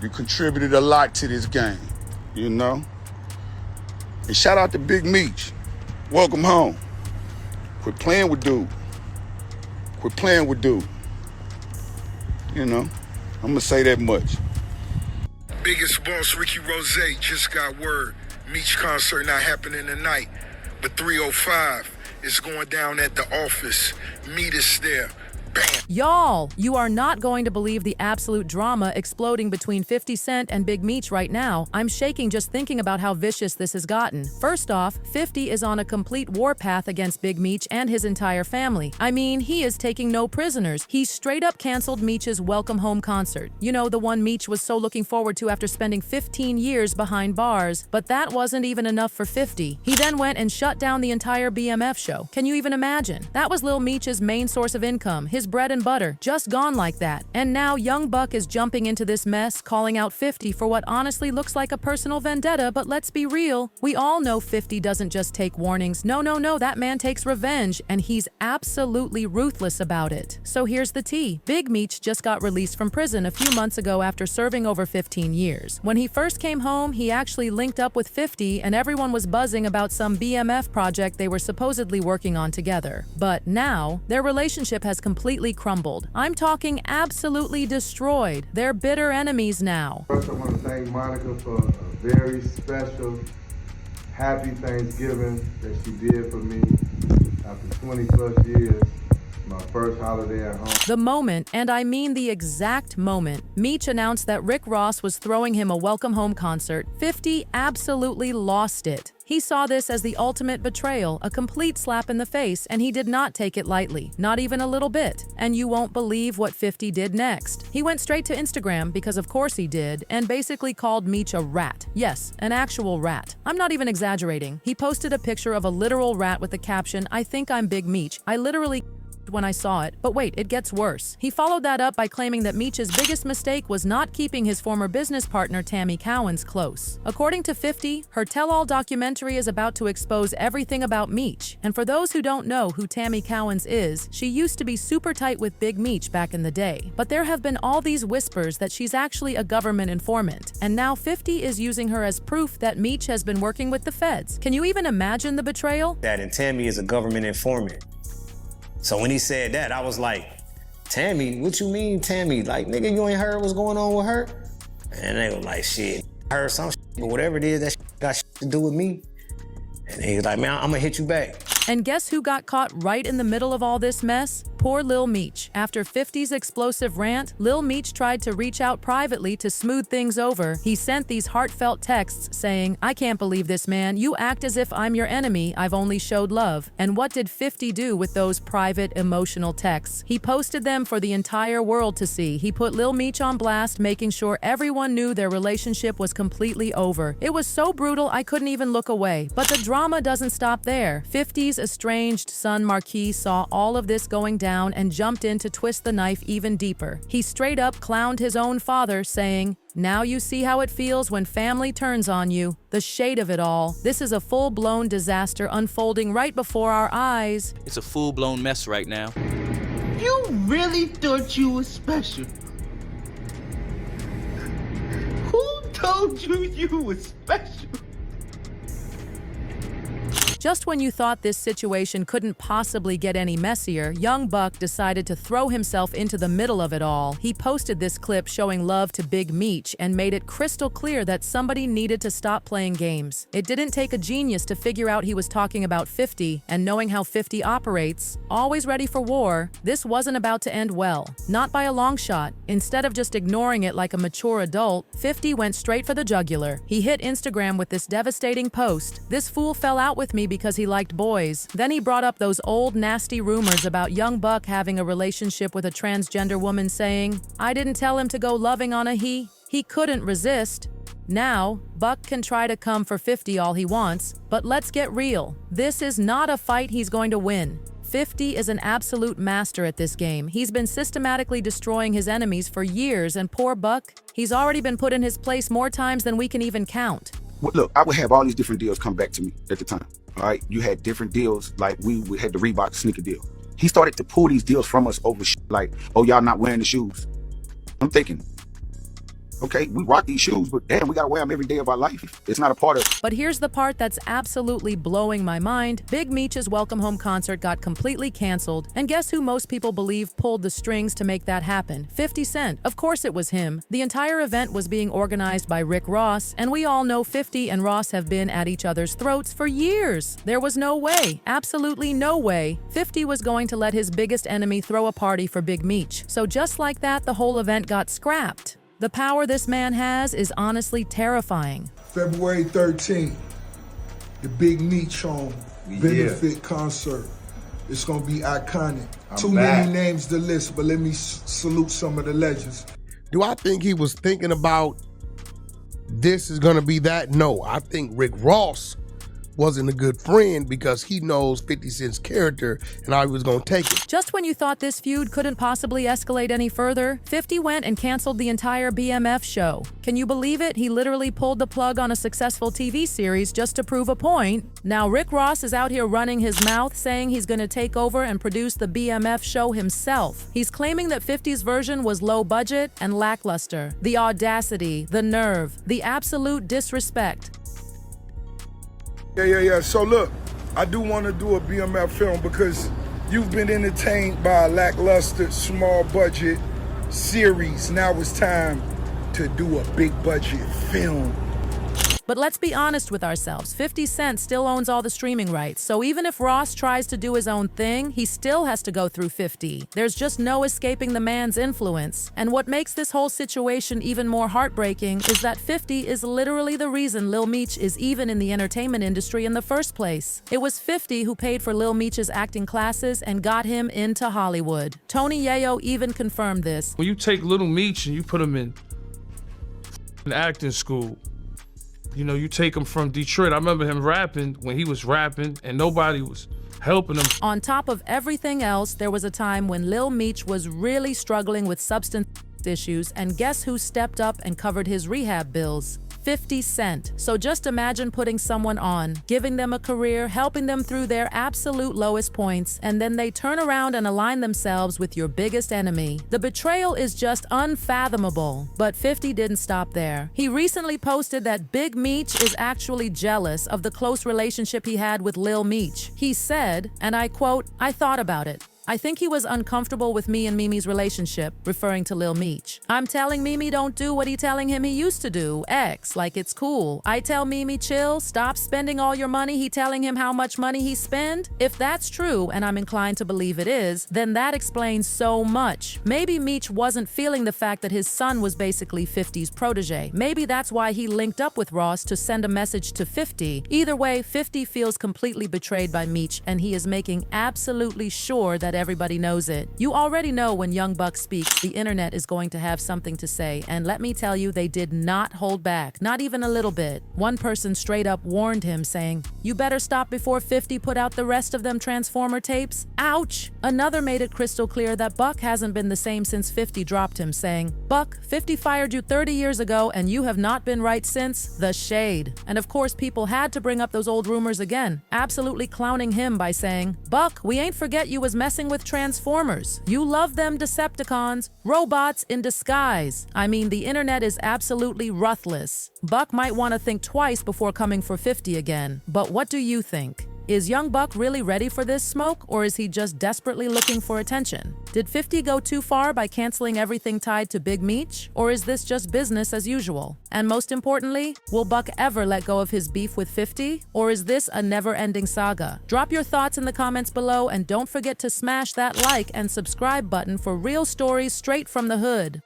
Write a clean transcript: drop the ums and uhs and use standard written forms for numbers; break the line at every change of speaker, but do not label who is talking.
You contributed a lot to this game, you know? And shout out to Big Meech. Welcome home. Quit playing with dude. Quit playing with dude. You know, I'm gonna say that much.
Biggest boss Ricky Rose just got word. Meech concert not happening tonight, but 305 is going down at the office. Meet us there. Bam.
Y'all, you are not going to believe the absolute drama exploding between 50 Cent and Big Meech right now. I'm shaking just thinking about how vicious this has gotten. First off, 50 is on a complete warpath against Big Meech and his entire family. I mean, he is taking no prisoners. He straight up canceled Meech's Welcome Home concert. You know, the one Meech was so looking forward to after spending 15 years behind bars. But that wasn't even enough for 50. He then went and shut down the entire BMF show. Can you even imagine? That was Lil Meech's main source of income, his bread and butter, just gone like that. And now Young Buck is jumping into this mess, calling out 50 for what honestly looks like a personal vendetta, but let's be real. We all know 50 doesn't just take warnings. No, that man takes revenge, and he's absolutely ruthless about it. So here's the tea. Big Meech just got released from prison a few months ago after serving over 15 years. When he first came home, he actually linked up with 50, and everyone was buzzing about some BMF project they were supposedly working on together. But now, their relationship has completely crumbled. I'm talking absolutely destroyed. They're bitter enemies now.
First, I want to thank Monica for a very special, happy Thanksgiving that she did for me after 20 plus years. My first holiday at home.
The moment, and I mean the exact moment, Meech announced that Rick Ross was throwing him a Welcome Home concert, 50 absolutely lost it. He saw this as the ultimate betrayal, a complete slap in the face, and he did not take it lightly, not even a little bit. And you won't believe what 50 did next. He went straight to Instagram, because of course he did, and basically called Meech a rat. Yes, an actual rat. I'm not even exaggerating. He posted a picture of a literal rat with the caption, "I think I'm Big Meech. I literally when I saw it. But wait, it gets worse. He followed that up by claiming that Meech's biggest mistake was not keeping his former business partner Tammy Cowens close. According to 50, her tell-all documentary is about to expose everything about Meech. And for those who don't know who Tammy Cowens is, she used to be super tight with Big Meech back in the day. But there have been all these whispers that she's actually a government informant. And now 50 is using her as proof that Meech has been working with the feds. Can you even imagine the betrayal?
That and Tammy is a government informant. So when he said that, I was like, Tammy, what you mean, Tammy? Like, nigga, you ain't heard what's going on with her? And they were like, shit, I heard some shit, but whatever it is, that shit got shit to do with me. And he was like, man, I'm gonna hit you back.
And guess who got caught right in the middle of all this mess? Poor Lil Meech. After 50's explosive rant, Lil Meech tried to reach out privately to smooth things over. He sent these heartfelt texts saying, "I can't believe this, man. You act as if I'm your enemy. I've only showed love." And what did 50 do with those private, emotional texts? He posted them for the entire world to see. He put Lil Meech on blast, making sure everyone knew their relationship was completely over. It was so brutal I couldn't even look away. But the drama doesn't stop there. 50's estranged son Marquis saw all of this going down and jumped in to twist the knife even deeper. He straight up clowned his own father, saying, "Now you see how it feels when family turns on you." The shade of it all. This is a full-blown disaster unfolding right before our eyes.
It's a full-blown mess right now.
You really thought you were special? Who told you you were special?
Just when you thought this situation couldn't possibly get any messier, Young Buck decided to throw himself into the middle of it all. He posted this clip showing love to Big Meech and made it crystal clear that somebody needed to stop playing games. It didn't take a genius to figure out he was talking about 50, and knowing how 50 operates, always ready for war, this wasn't about to end well. Not by a long shot. Instead of just ignoring it like a mature adult, 50 went straight for the jugular. He hit Instagram with this devastating post. "This fool fell out with me because he liked boys." Then he brought up those old nasty rumors about Young Buck having a relationship with a transgender woman, saying, "I didn't tell him to go loving on a he. He couldn't resist." Now, Buck can try to come for 50 all he wants, but let's get real. This is not a fight he's going to win. 50 is an absolute master at this game. He's been systematically destroying his enemies for years, and poor Buck, he's already been put in his place more times than we can even count.
Well, look, I would have all these different deals come back to me at the time. All right, you had different deals, like we had the Reebok sneaker deal. He started to pull these deals from us over like, "Oh, y'all not wearing the shoes." I'm thinking, Okay, we rock these shoes, but damn, we gotta wear them every day of our life. It's not a part of.
But here's the part that's absolutely blowing my mind. Big Meech's Welcome Home concert got completely canceled, and guess who most people believe pulled the strings to make that happen? 50 Cent. Of course it was him. The entire event was being organized by Rick Ross, and we all know 50 and Ross have been at each other's throats for years. There was no way, absolutely no way, 50 was going to let his biggest enemy throw a party for Big Meech. So just like that, the whole event got scrapped. The power this man has is honestly terrifying.
February 13th, the Big Meech Home benefit concert. It's gonna be iconic. Too many names to list, but let me salute some of the legends.
Do I think he was thinking about this is gonna be that? No, I think Rick Ross wasn't a good friend because he knows 50 Cent's character and how he was gonna take it.
Just when you thought this feud couldn't possibly escalate any further, 50 went and canceled the entire BMF show. Can you believe it? He literally pulled the plug on a successful TV series just to prove a point. Now Rick Ross is out here running his mouth saying he's gonna take over and produce the BMF show himself. He's claiming that 50's version was low budget and lackluster. The audacity, the nerve, the absolute disrespect.
Yeah. So look, I do want to do a BMF film because you've been entertained by a lackluster, small budget series. Now it's time to do a big budget film.
But let's be honest with ourselves, 50 Cent still owns all the streaming rights, so even if Ross tries to do his own thing, he still has to go through 50. There's just no escaping the man's influence. And what makes this whole situation even more heartbreaking is that 50 is literally the reason Lil Meech is even in the entertainment industry in the first place. It was 50 who paid for Lil Meech's acting classes and got him into Hollywood. Tony Yayo even confirmed this.
When you take Lil Meech and you put him in acting school, you know, you take him from Detroit. I remember him rapping when he was rapping and nobody was helping him.
On top of everything else, there was a time when Lil Meech was really struggling with substance issues, and guess who stepped up and covered his rehab bills? 50 Cent. So just imagine putting someone on, giving them a career, helping them through their absolute lowest points, and then they turn around and align themselves with your biggest enemy. The betrayal is just unfathomable. But 50 didn't stop there. He recently posted that Big Meech is actually jealous of the close relationship he had with Lil Meech. He said, and I quote, "I thought about it. I think he was uncomfortable with me and Mimi's relationship," referring to Lil Meech. "I'm telling Mimi don't do what he telling him he used to do, X, like it's cool. I tell Mimi chill, stop spending all your money, he telling him how much money he spend." If that's true, and I'm inclined to believe it is, then that explains so much. Maybe Meech wasn't feeling the fact that his son was basically 50's protege. Maybe that's why he linked up with Ross to send a message to 50. Either way, 50 feels completely betrayed by Meech, and he is making absolutely sure that everybody knows it. You already know when Young Buck speaks, the internet is going to have something to say, and let me tell you, they did not hold back, not even a little bit. One person straight up warned him, saying, "You better stop before 50 put out the rest of them Transformer tapes." Ouch! Another made it crystal clear that Buck hasn't been the same since 50 dropped him, saying, "Buck, 50 fired you 30 years ago and you have not been right since." The shade. And of course, people had to bring up those old rumors again, absolutely clowning him by saying, "Buck, we ain't forget you was messing with Transformers. You love them Decepticons, robots in disguise." I mean, the internet is absolutely ruthless. Buck might want to think twice before coming for 50 again. But what do you think? Is Young Buck really ready for this smoke, or is he just desperately looking for attention? Did 50 go too far by canceling everything tied to Big Meech, or is this just business as usual? And most importantly, will Buck ever let go of his beef with 50, or is this a never-ending saga? Drop your thoughts in the comments below, and don't forget to smash that like and subscribe button for real stories straight from the hood.